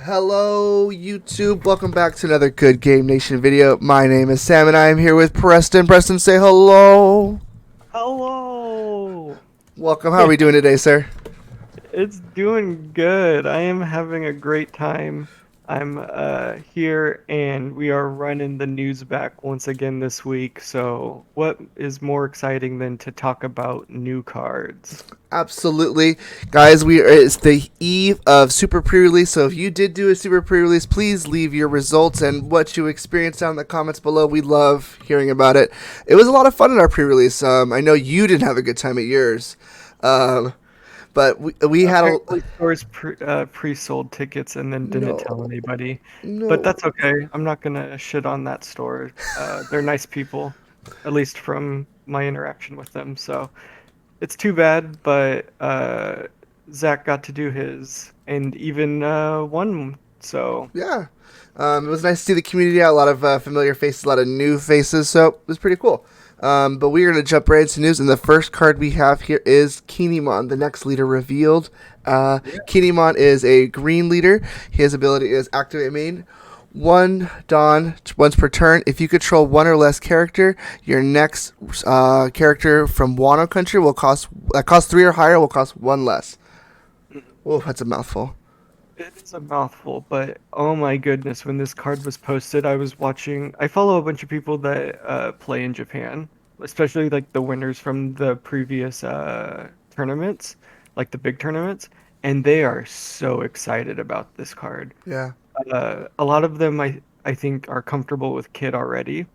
Hello, YouTube. Welcome back to another Good Game Nation video. My name is Sam, and I am here with Preston. Preston, say hello. Hello. Welcome. How are we doing today, sir? It's doing good. I am having a great time. I'm here and we are running the news back once again this week. So, what is more exciting than to talk about new cards? Absolutely, guys. It's the eve of Super Pre-release. So if you did do a Super Pre-release, please leave your results and what you experienced down in the comments below. We love hearing about it. It was a lot of fun in our pre-release. I know you didn't have a good time at yours. Um, but we had a Apparently, stores pre-sold tickets and then didn't tell no, anybody. But no. that's okay. I'm not gonna shit on that store. They're nice people, at least from my interaction with them. So. It's too bad, but Zach got to do his and even won. So Yeah. It was nice to see the community out. A lot of familiar faces, a lot of new faces. So it was pretty cool. But we're going to jump right into news. And the first card we have here is Kinemon, the next leader revealed. yeah, Kinemon is a green leader. His ability is Activate Main. One Dawn once per turn. If you control one or less character, your next character from Wano country will cost three or higher will cost one less. Oh, that's a mouthful. it is a mouthful, but oh my goodness, when this card was posted, I was watching. I follow a bunch of people that play in Japan, especially like the winners from the previous tournaments, like the big tournaments, and they are so excited about this card. Yeah. A lot of them, I think, are comfortable with Kid already.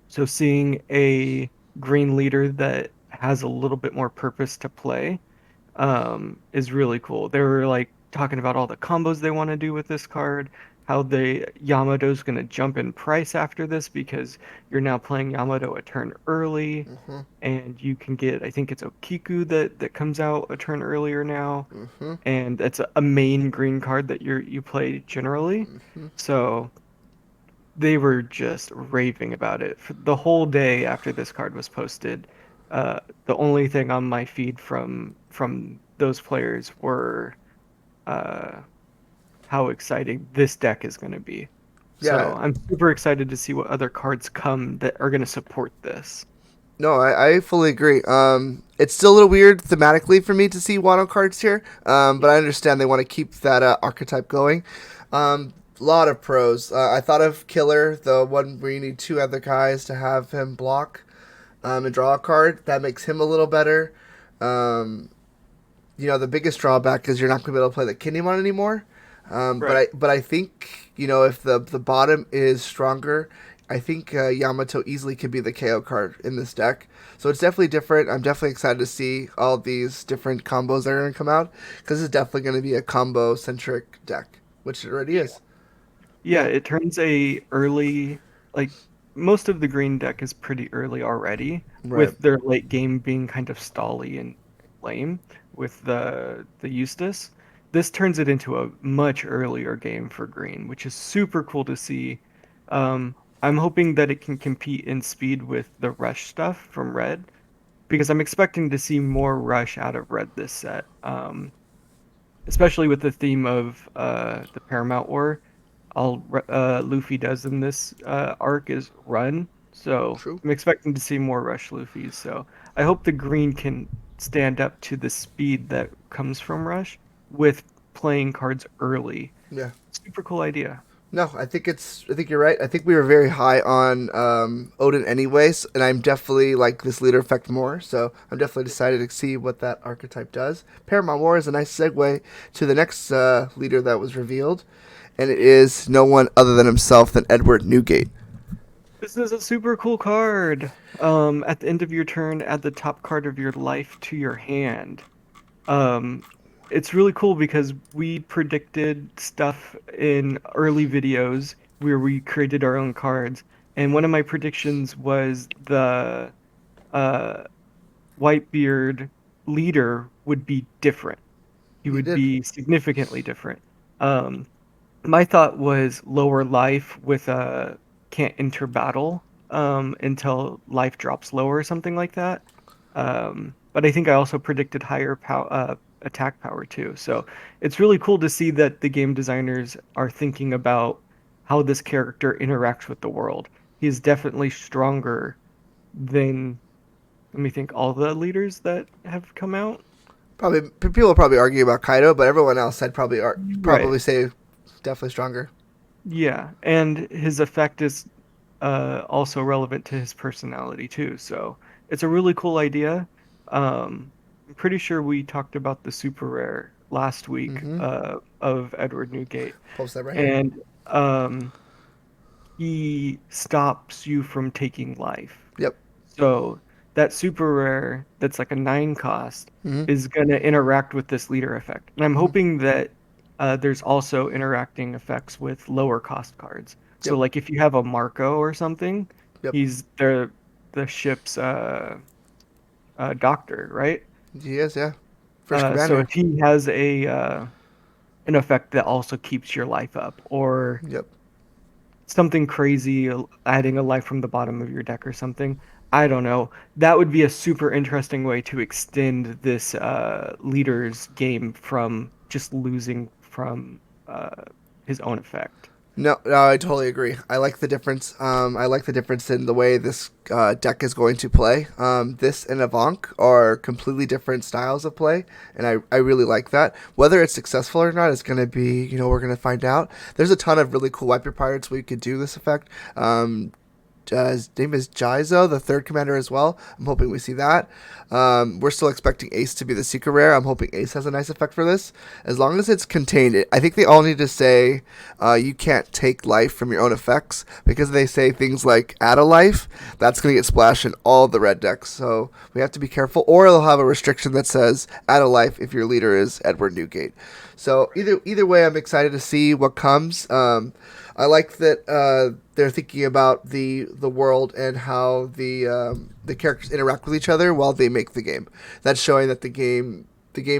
So seeing a green leader that has a little bit more purpose to play is really cool. They were like talking about all the combos they want to do with this card, how the Yamato's going to jump in price after this because you're now playing Yamato a turn early, Mm-hmm. and you can get, I think it's Okiku that comes out a turn earlier now, Mm-hmm. and it's a main green card that you play generally. Mm-hmm. So they were just raving about it for the whole day after this card was posted. The only thing on my feed from those players were uh, how exciting this deck is going to be. Yeah. So I'm super excited to see what other cards come that are going to support this. No, I fully agree. It's still a little weird thematically for me to see Wano cards here, but I understand they want to keep that archetype going. Lot of pros. I thought of Killer, the one where you need two other guys to have him block and draw a card. That makes him a little better. Um, the biggest drawback is you're not going to be able to play the Kinemon anymore. But Right. I think if the bottom is stronger, I think Yamato easily could be the KO card in this deck. So it's definitely different. I'm definitely excited to see all these different combos that are going to come out because it's definitely going to be a combo centric deck, which it already Yeah. is. Yeah, Yeah. it turns a early like most of the green deck is pretty early already, Right. with their late game being kind of stally and lame with the Eustace. This turns it into a much earlier game for green, which is super cool to see. I'm hoping that it can compete in speed with the rush stuff from red, because I'm expecting to see more rush out of red this set. Especially with the theme of the Paramount War. All Luffy does in this arc is run, so True. I'm expecting to see more Rush Luffys. So I hope the green can stand up to the speed that comes from Rush with playing cards early. Yeah. Super cool idea. No, I think you're right. I think we were very high on Odin anyways, and I'm definitely like this leader effect more. So I'm definitely decided to see what that archetype does. Paramount War is a nice segue to the next leader that was revealed, and it is no one other than himself than Edward Newgate. This is a super cool card. At the end of your turn, add the top card of your life to your hand. Um, it's really cool because we predicted stuff in early videos where we created our own cards, and one of my predictions was the uh, Whitebeard leader would be different. He You would did. be significantly different. Um, my thought was lower life with a can't enter battle until life drops lower or something like that. But I think I also predicted higher power, attack power too. So it's really cool to see that the game designers are thinking about how this character interacts with the world. He's definitely stronger than, let me think, all the leaders that have come out. Probably people will probably argue about Kaido, but everyone else said Right. probably say definitely stronger. Yeah, and his effect is also relevant to his personality too. So it's a really cool idea. I'm pretty sure we talked about the super rare last week Mm-hmm. of Edward Newgate, Post that right here. and he stops you from taking life. Yep. So that super rare that's like a 9 cost Mm-hmm. is gonna interact with this leader effect. And I'm Mm-hmm. hoping that there's also interacting effects with lower cost cards. So Yep. like if you have a Marco or something, Yep. he's the ship's doctor, right? He is, yeah. First So commander. if he has a an effect that also keeps your life up, or Yep. something crazy, adding a life from the bottom of your deck or something. I don't know. That would be a super interesting way to extend this leader's game from just losing from his own effect. No, no, I totally agree. I like the difference. I like the difference in the way this deck is going to play. This and Avank are completely different styles of play, and I really like that. Whether it's successful or not is going to be, we're going to find out. There's a ton of really cool Wiper Pirates where you could do this effect. His name is Jizo, the third commander as well. I'm hoping we see that. We're still expecting Ace to be the secret rare. I'm hoping Ace has a nice effect for this. As long as it's contained, I think they all need to say you can't take life from your own effects, because they say things like add a life, that's going to get splashed in all the red decks. So we have to be careful, or they'll have a restriction that says add a life if your leader is Edward Newgate. So either way, I'm excited to see what comes. I like that they're thinking about the world and how the characters interact with each other while they make the game. That's showing that the game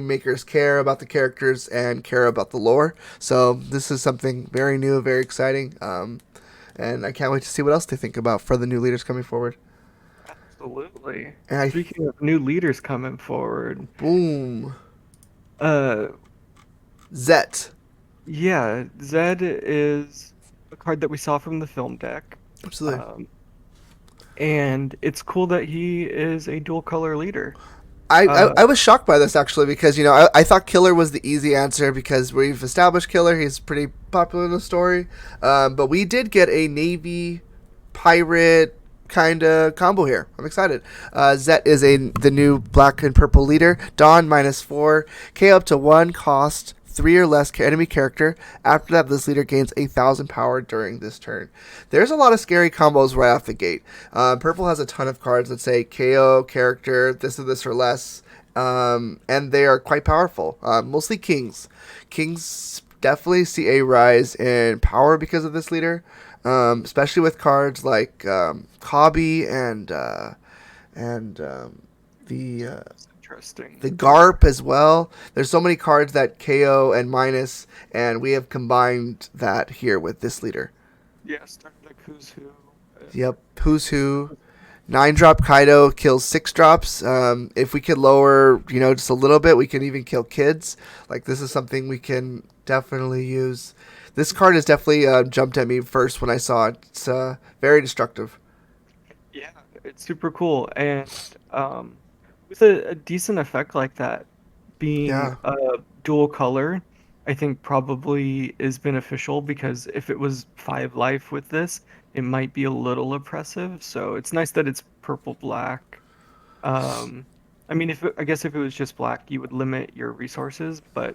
makers care about the characters and care about the lore. So this is something very new, very exciting, and I can't wait to see what else they think about for the new leaders coming forward. Absolutely. And Speaking of new leaders coming forward, boom, uh, Zet, yeah, Zed is a card that we saw from the film deck. absolutely. Um, and it's cool that he is a dual color leader. I, Uh, I was shocked by this actually, because I thought Killer was the easy answer because we've established Killer. He's pretty popular in the story, but we did get a Navy pirate kind of combo here. I'm excited. Zet is the new black and purple leader. Dawn -4, K up to 1 cost. 3 or less enemy character. After that, this leader gains 1,000 power during this turn. There's a lot of scary combos right off the gate. Purple has a ton of cards that say KO character, this or this or less, and they are quite powerful. Mostly kings. Kings definitely see a rise in power because of this leader, especially with cards like Hobby and it's interesting. the Garp as well. There's so many cards that KO and minus, and we have combined that here with this leader. Yeah, Star Trek Who's Who. Yep, who's who. 9 drop Kaido kills 6 drops. If we could lower, just a little bit, we can even kill kids. Like, this is something we can definitely use. This card has definitely jumped at me first when I saw it. It's very destructive. Yeah, it's super cool. And with a decent effect like that, being Yeah. a dual color, I think probably is beneficial because if it was 5 life with this, it might be a little oppressive. So it's nice that it's purple black. Um, I mean, I guess if it was just black, you would limit your resources, but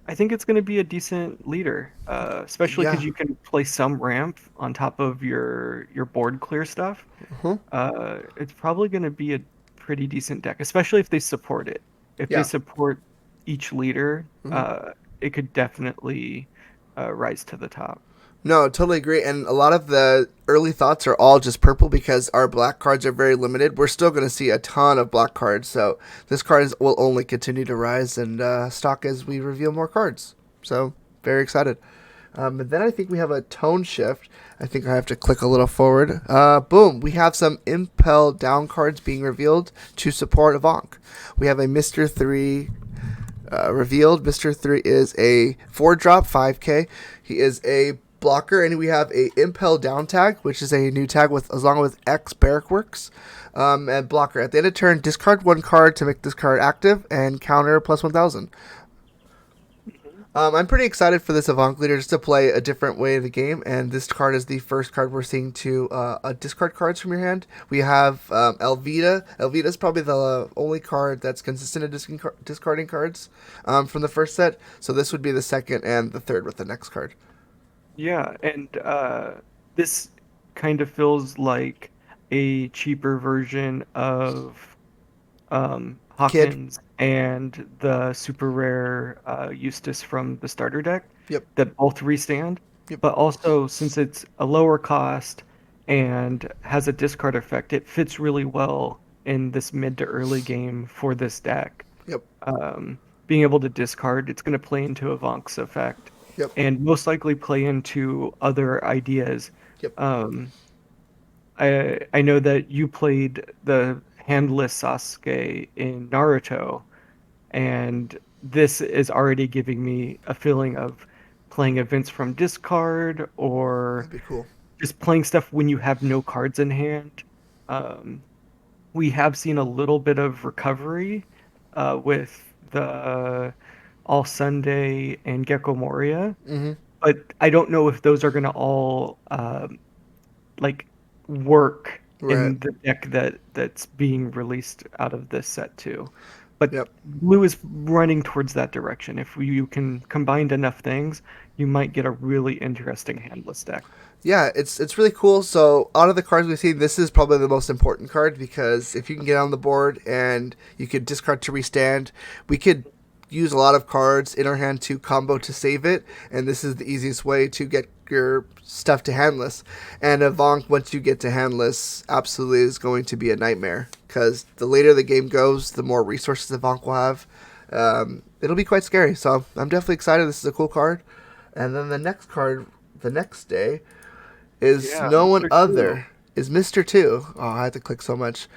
I think it's going to be a decent leader, especially because Yeah. you can place some ramp on top of your board clear stuff. Uh-huh. It's probably going to be a pretty decent deck, especially if they support it. If they Yeah. support each leader, Mhm. it could definitely rise to the top. No, totally agree. And a lot of the early thoughts are all just purple because our black cards are very limited. We're still going to see a ton of black cards. So this will only continue to rise and stock as we reveal more cards. So very excited. And then I think we have a tone shift. I think I have to click a little forward. Boom. We have some Impel down cards being revealed to support Avank. We have a Mr. 3 revealed. Mr. 3 is a 4-drop 5K. He is a blocker, and we have a Impel Down tag, which is a new tag with along with X Barrack Works. And blocker. At the end of turn, discard 1 card to make this card active and counter plus 1,000. I'm pretty excited for this Avant Leader just to play a different way of the game, and this card is the first card we're seeing to discard cards from your hand. We have Elvita. Elvita is probably the only card that's consistent in discarding cards from the first set, so this would be the second and the third with the next card. Yeah, and this kind of feels like a cheaper version of Kid. Hawkins and the super rare Eustace from the starter deck Yep. that both restand. Yep. But also, since it's a lower cost and has a discard effect, it fits really well in this mid to early game for this deck. Yep. Being able to discard, it's going to play into a Vonk's effect Yep. and most likely play into other ideas. Yep. I know that you played the handless Sasuke in Naruto, and this is already giving me a feeling of playing events from discard or That'd be cool. just playing stuff when you have no cards in hand. Um, we have seen a little bit of recovery with the All Sunday and Gecko Moria, Mm-hmm. but I don't know if those are going to all like work Right. in the deck that's being released out of this set too. But Yep. blue is running towards that direction. If you can combine enough things, you might get a really interesting handless deck. Yeah, it's really cool. So out of the cards we've seen, this is probably the most important card because if you can get on the board and you could discard to restand, we could use a lot of cards in our hand to combo to save it, and this is the easiest way to get your stuff to handless. And a Vonk, once you get to handless, absolutely is going to be a nightmare because the later the game goes, the more resources the Vonk will have. It'll be quite scary. So I'm definitely excited. This is a cool card. And then the next card, the next day, is Yeah, no one Mr. other is Mr. 2. Oh, I had to click so much.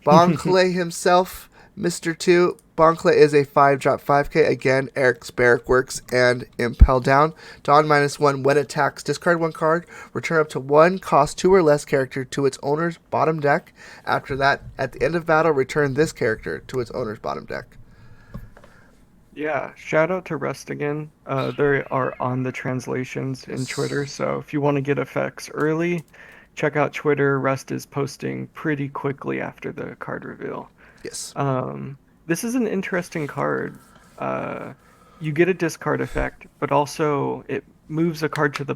Bonkle himself, Mr. 2. Bonkle is a 5-drop 5K. Again, Eric's Barrack Works and Impel Down. Dawn -1 when attacks. Discard 1 card. Return up to 1 cost 2 or less character to its owner's bottom deck. After that, at the end of battle, return this character to its owner's bottom deck. Yeah, shout out to Rust again. They are on the translations in Twitter, so if you want to get effects early, check out Twitter. Rust is posting pretty quickly after the card reveal. Yes. This is an interesting card. You get a discard effect, but also it moves a card to the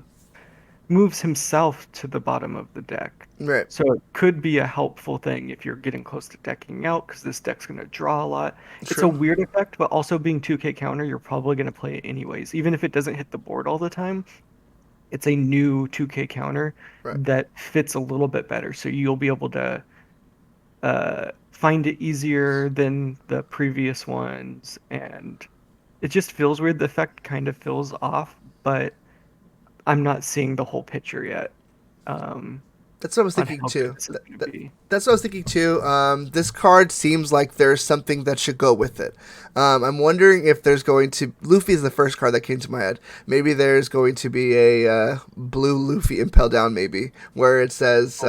moves himself to the bottom of the deck. Right. So it could be a helpful thing if you're getting close to decking out because this deck's going to draw a lot. It's a True. weird effect, but also being 2K counter, you're probably going to play it anyways. Even if it doesn't hit the board all the time, it's a new 2K counter Right. that fits a little bit better. So you'll be able to find it easier than the previous ones. And it just feels weird. The effect kind of feels off, but I'm not seeing the whole picture yet. That's what I was On thinking how too. good this is gonna be. That's what I was thinking too. This card seems like there's something that should go with it. I'm wondering if there's going to Luffy is the first card that came to my head. Maybe there's going to be a blue Luffy Impel Down, maybe where it says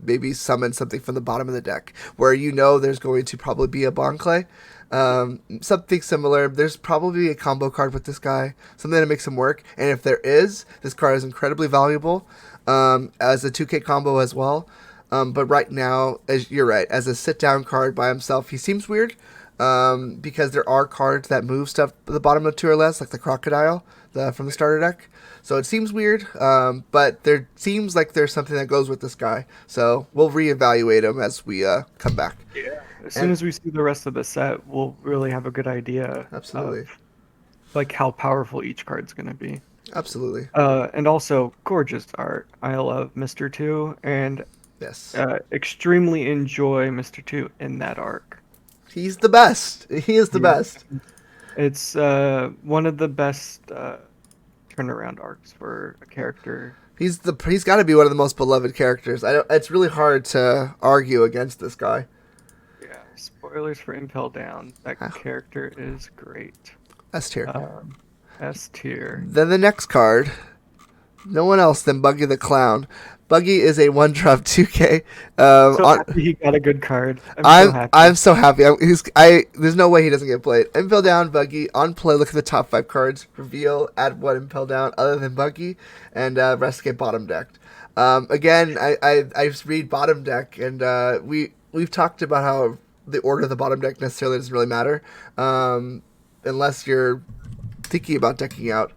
maybe summon something from the bottom of the deck, where there's going to probably be a Bonclay. Something similar. There's probably a combo card with this guy, something that makes him work. And if there is, this card is incredibly valuable as a 2K combo as well. But right now, as you're right, as a sit-down card by himself, he seems weird because there are cards that move stuff at the bottom of 2 or less, like the Crocodile from the starter deck. So it seems weird, but there seems like there's something that goes with this guy. So we'll reevaluate him as we come back. Yeah. As soon as we see the rest of the set, we'll really have a good idea Absolutely. of like how powerful each card's going to be. Absolutely. And also gorgeous art. I love Mr. 2 and Yes. extremely enjoy Mr. 2 in that arc. He's the best. He is the best. It's one of the best turnaround arcs for a character. He's got to be one of the most beloved characters. It's really hard to argue against this guy. Yeah, spoilers for Impel Down. That character is great. S tier. Um, S tier. Then the next card, no one else than Buggy the Clown. Buggy is a one drop 2K. So On happy he got a good card. I'm so I'm happy. so happy. There's no way he doesn't get played. Impel down Buggy on play. Look at the top 5 cards. Reveal. Add one Impel down other than Buggy, and rest get bottom decked. Again, I read bottom deck, and we've talked about how the order of the bottom deck necessarily doesn't really matter, unless you're thinking about decking out.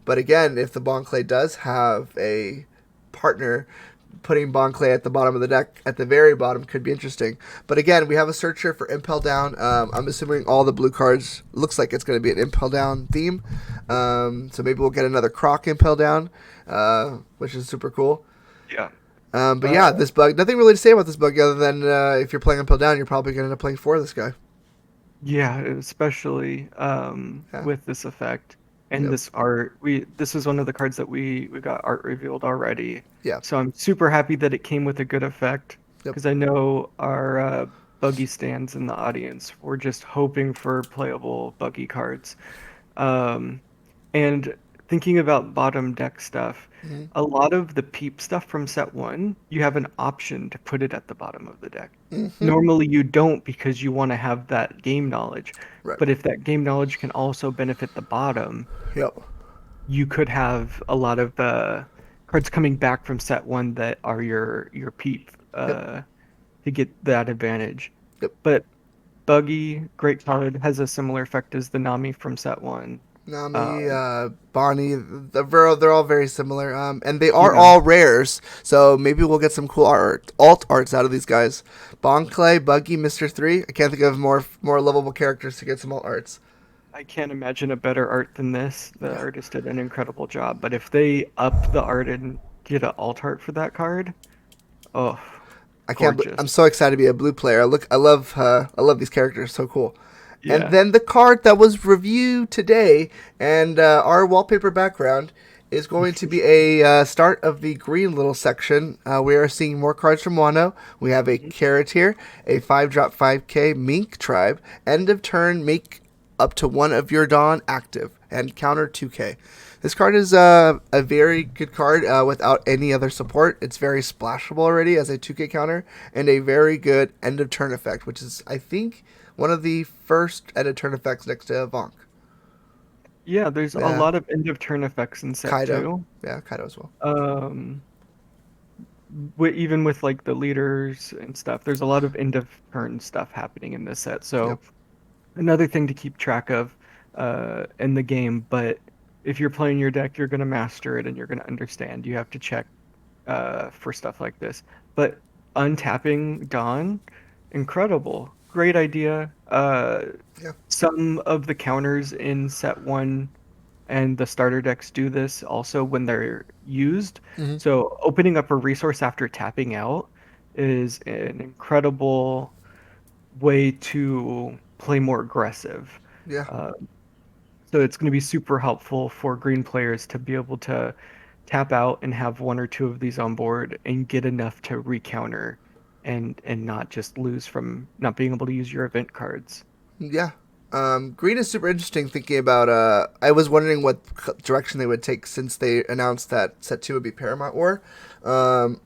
But again, if the Bon Clay does have a partner, putting Bon Clay at the bottom of the deck, at the very bottom, could be interesting. But again, we have a searcher for Impel Down. I'm assuming all the blue cards looks like it's going to be an Impel Down theme. So maybe we'll get another Croc Impel Down, which is super cool. Yeah. But yeah, this bug, nothing really to say about this bug other than if you're playing Impel Down, you're probably going to end up playing for this guy. Yeah, especially Yeah. with this effect and Yep. this art. This is one of the cards that we got art revealed already. Yeah. So I'm super happy that it came with a good effect Yep. because I know our buggy stands in the audience were just hoping for playable buggy cards. Um, and thinking about bottom deck stuff, Mm-hmm. a lot of the peep stuff from set one, you have an option to put it at the bottom of the deck. Mm-hmm. Normally you don't because you want to have that game knowledge. Right. But if that game knowledge can also benefit the bottom, Yep. you could have a lot of cards coming back from set one that are your peep Yep. to get that advantage. Yep. But Buggy, great card, has a similar effect as the Nami from set one. Nami, Um, Bonnie, they're all very similar. And they are yeah, all rares, so maybe we'll get some cool alt arts out of these guys. Bon Clay, Buggy, Mister Three. I can't think of more lovable characters to get some alt arts. I can't imagine a better art than this. The Yeah, artist did an incredible job. But if they up the art and get an alt art for that card, oh, I can't. I'm gorgeous. so excited to be a blue player. I love these characters. So cool. And Yeah. then the card that was reviewed today, and our wallpaper background is going to be a start of the green little section. We are seeing more cards from Wano. We have a carrot here, a 5-drop 5K Mink Tribe. End of turn, make up to one of your Dawn active and counter 2K. This card is a very good card without any other support. It's very splashable already as a 2K counter and a very good end of turn effect, which is, I think, one of the first end of turn effects next to Vonk. Yeah, there's a Yeah, lot of end of turn effects in set Kaido. two. Yeah, Kaido as well. Um, even with like the leaders and stuff, there's a lot of end of turn stuff happening in this set. So Yep. another thing to keep track of in the game, but if you're playing your deck, you're going to master it and you're going to understand. You have to check for stuff like this. But untapping Dawn, incredible. Great idea. Yeah. Some of the counters in set one and the starter decks do this also when they're used. Hmm. So opening up a resource after tapping out is an incredible way to play more aggressive. Yeah. Uh, so it's going to be super helpful for green players to be able to tap out and have one or two of these on board and get enough to recounter and not just lose from not being able to use your event cards. Yeah. Green is super interesting thinking about. I was wondering what direction they would take since they announced that set 2 would be Paramount War. And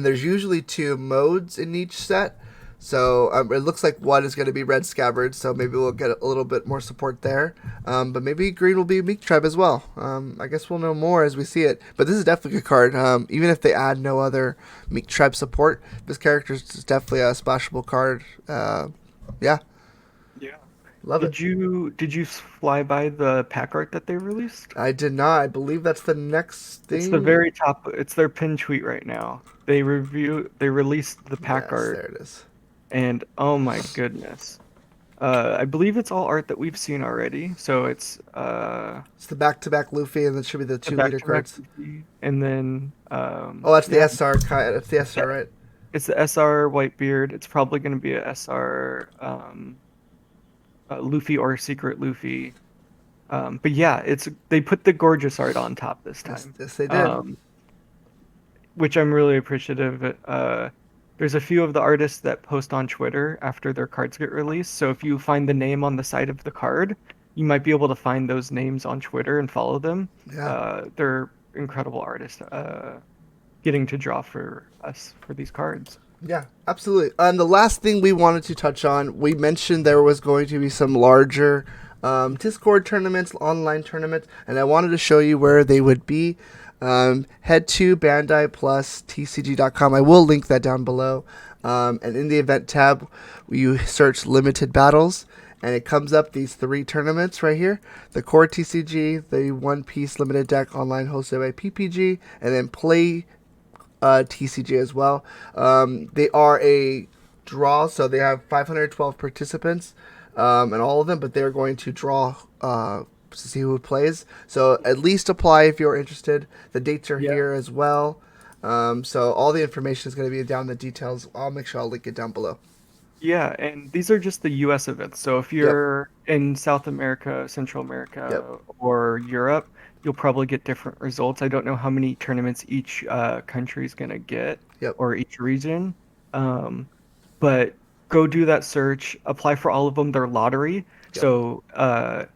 there's usually 2 modes in each set. So it looks like one is going to be Red Scabbard, so maybe we'll get a little bit more support there. But maybe Green will be Meek Tribe as well. I guess we'll know more as we see it. But this is definitely a good card. Even if they add no other Meek Tribe support, this character is definitely a splashable card. Yeah, Yeah. love it. Did you fly by the pack art that they released? I did not. I believe that's the next It's the thing. very top. It's their pin tweet right now. They released the pack Yes, there art, it is. and oh my goodness. I believe it's all art that we've seen already. So it's It's the back-to-back Luffy, and that should be the the 2 leader back-to-back cards. Luffy, and then Oh, that's the yeah, SR. That's the SR, right? it's the SR Whitebeard. It's probably going to be a SR Luffy or Secret Luffy. But yeah, it's they put the gorgeous art on top this Yes, time. yes, they did. Um, which I'm really appreciative. There's a few of the artists that post on Twitter after their cards get released. So if you find the name on the side of the card, you might be able to find those names on Twitter and follow them. Yeah. They're incredible artists getting to draw for us for these cards. Yeah, absolutely. And the last thing we wanted to touch on, we mentioned there was going to be some larger Discord tournaments, online tournaments, and I wanted to show you where they would be. Head to Bandai plus TCG.com. I will link that down below. And in the event tab, you search limited battles, and it comes up these three tournaments right here: the core TCG, the One Piece limited deck online hosted by PPG, and then play TCG as well. They are a draw, so they have 512 participants, and all of them, but they're going to draw to see who plays. So at least apply if you're interested. The dates are Yeah. here as well. So all the information is going to be down in the details. I'll make sure I'll link it down below. Yeah, and these are just the US events. So if Yep. you're in South America, Central Yep. America, or Europe, you'll probably get different results. I don't know how many tournaments each country is going to get Yep. or each region. Um, but go do that search, apply for all of them. They're lottery. Yep. So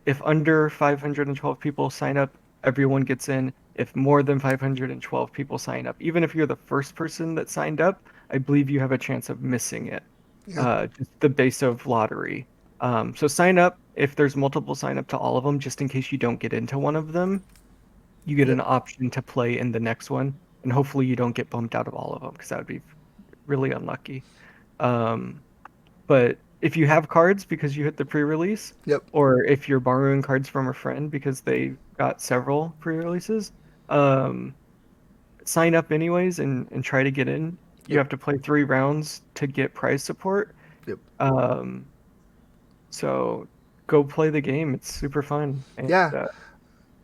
if under 512 people sign up, everyone gets in. If more than 512 people sign up, even if you're the first person that signed up, I believe you have a chance of missing it. Yeah. Just the base of lottery. So sign up if there's multiple sign up to all of them, just in case you don't get into one of them. You get Yep. an option to play in the next one, and hopefully you don't get bumped out of all of them because that would be really unlucky. Um, but if you have cards because you hit the pre-release, Yep. or if you're borrowing cards from a friend because they got several pre-releases, um, sign up anyways and try to get in. You Yep. have to play 3 rounds to get prize support. Yep. Um, so go play the game. It's super fun. And Yeah.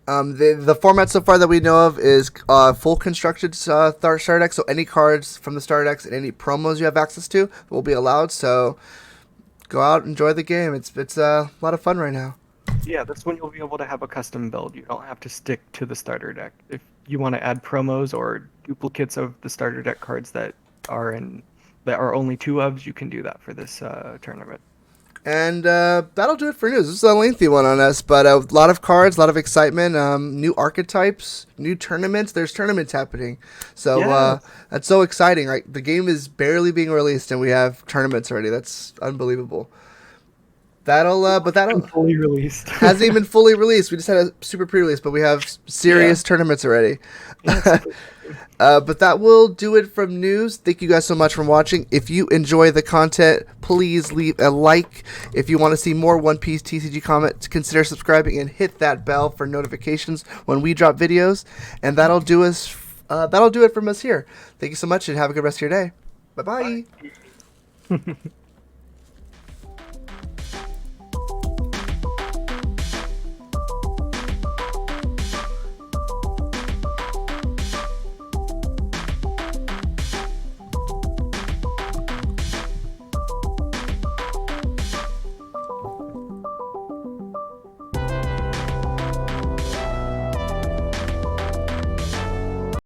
The format so far that we know of is full constructed starter deck. So any cards from the starter decks and any promos you have access to will be allowed. So go out, enjoy the game. It's a lot of fun right now. yeah, that's when you'll be able to have a custom build. You don't have to stick to the starter deck. If you want to add promos or duplicates of the starter deck cards that are only two ofs, you can do that for this tournament. And that'll do it for news. This is a lengthy one on us, but a lot of cards, a lot of excitement, new archetypes, new tournaments. There's tournaments happening, so Yeah, that's so exciting. Right, the game is barely being released, and we have tournaments already. That's unbelievable. But been that'll fully released. hasn't even fully released. We just had a super pre-release, but we have Yeah, serious tournaments already. yeah, it's super. But that will do it from news. Thank you guys so much for watching. If you enjoy the content, please leave a like. If you want to see more One Piece TCG comment, consider subscribing and hit that bell for notifications when we drop videos. And that'll do us. That'll do it from us here. Thank you so much, and have a good rest of your day. Bye bye. Bye.